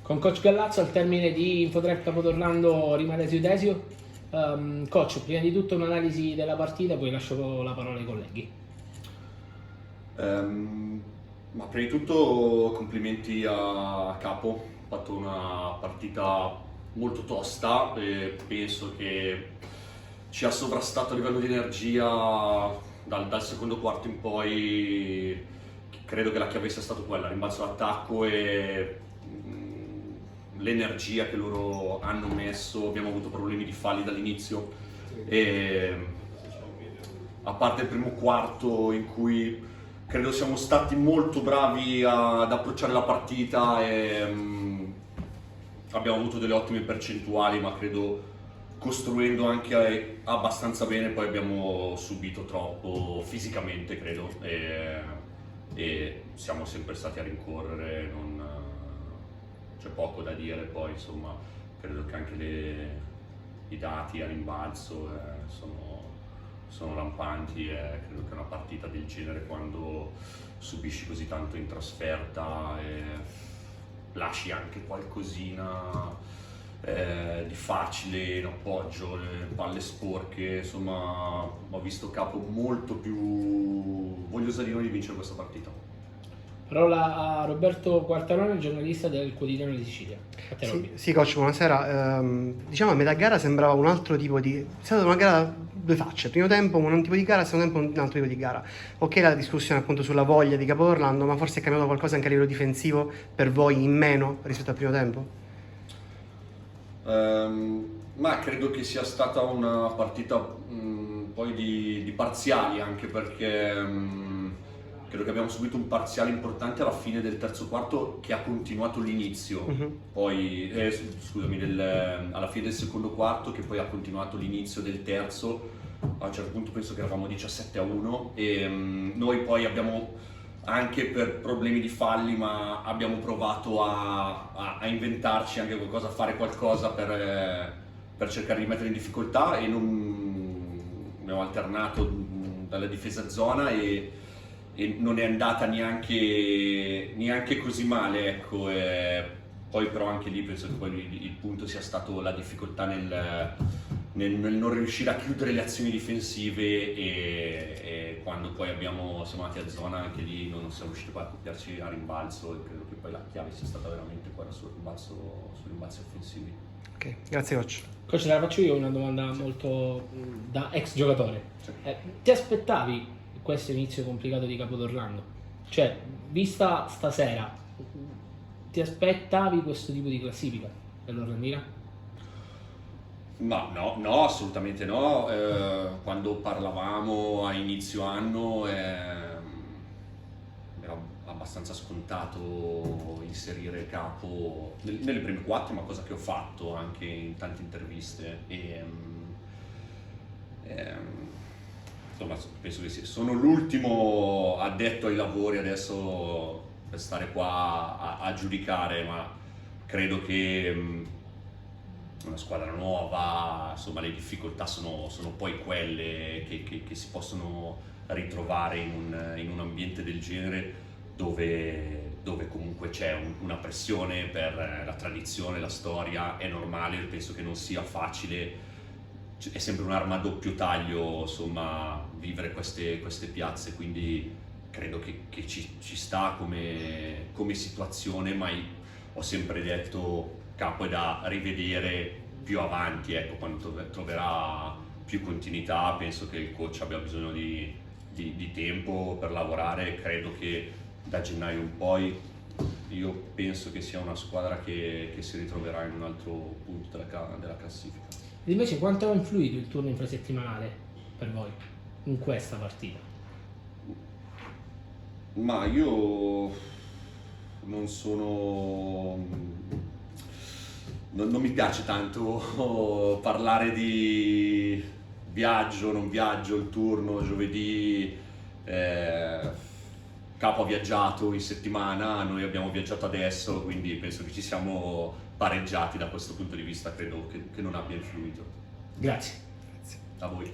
Con Coach Gallazzo al termine di Infotrep Capodorlando rimane Desio Desio. Coach, prima di tutto un'analisi della partita, poi lascio la parola ai colleghi. Ma prima di tutto complimenti a Capo, ha fatto una partita molto tosta e penso che ci ha sovrastato a livello di energia dal secondo quarto in poi. Credo che la chiave sia stata quella, rimbalzo d'attacco e l'energia che loro hanno messo. Abbiamo avuto problemi di falli dall'inizio e a parte il primo quarto in cui credo siamo stati molto bravi ad approcciare la partita e abbiamo avuto delle ottime percentuali, ma credo costruendo anche abbastanza bene, poi abbiamo subito troppo fisicamente, credo, e siamo sempre stati a rincorrere, c'è poco da dire. Poi insomma credo che anche i dati a rimbalzo sono lampanti e credo che una partita del genere, quando subisci così tanto in trasferta e lasci anche qualcosina di facile in appoggio, le palle sporche, insomma ho visto Capo molto più vogliosa di noi di vincere questa partita. Parola a Roberto Quartarone, giornalista del Quotidiano di Sicilia. A te, Robby. Sì, coach, buonasera. Diciamo a metà gara sembrava un altro tipo di... È stata una gara due facce, primo tempo un tipo di gara, secondo tempo un altro tipo di gara. Ok, la discussione appunto sulla voglia di Capodorlando, ma forse è cambiato qualcosa anche a livello difensivo per voi in meno rispetto al primo tempo? Ma credo che sia stata una partita poi di parziali, anche perché credo che abbiamo subito un parziale importante alla fine del terzo quarto che ha continuato l'inizio, poi scusami, alla fine del secondo quarto che poi ha continuato l'inizio del terzo. A un certo punto penso che eravamo 17-1 e noi poi abbiamo, anche per problemi di falli, ma abbiamo provato a inventarci anche qualcosa, a fare qualcosa per cercare di mettere in difficoltà, e abbiamo alternato dalla difesa zona e non è andata neanche così male, ecco. Poi però anche lì penso che poi il punto sia stato la difficoltà nel non riuscire a chiudere le azioni difensive e quando poi siamo andati a zona, anche lì non siamo riusciti poi a accoppiarci a rimbalzo, e credo che poi la chiave sia stata veramente quella sui rimbalzi offensivi. Ok, grazie coach. Coach, te la faccio io una domanda molto da ex giocatore. Sì. Ti aspettavi questo inizio complicato di Capodorlando? Cioè, vista stasera, ti aspettavi questo tipo di classifica per l'Orlandina? No, assolutamente no. Quando parlavamo a inizio anno era abbastanza scontato inserire Capo nelle prime quattro, ma cosa che ho fatto anche in tante interviste. Insomma, penso che sono l'ultimo addetto ai lavori adesso per stare qua a giudicare, ma credo che una squadra nuova, insomma, le difficoltà sono poi quelle che si possono ritrovare in un ambiente del genere, dove comunque c'è una pressione per la tradizione, la storia. È normale, penso che non sia facile, è sempre un'arma a doppio taglio, insomma, vivere queste piazze, quindi credo che ci sta come situazione, ma ho sempre detto Capo è da rivedere più avanti, ecco, quando troverà più continuità. Penso che il coach abbia bisogno di tempo per lavorare. Credo che da gennaio in poi io penso che sia una squadra che si ritroverà in un altro punto della classifica. Ed invece quanto ha influito il turno infrasettimanale per voi in questa partita? Ma io non mi piace tanto parlare di viaggio, non viaggio, il turno giovedì. Capo ha viaggiato in settimana, noi abbiamo viaggiato adesso, quindi penso che ci siamo pareggiati da questo punto di vista. Credo che non abbia influito. Grazie. A voi.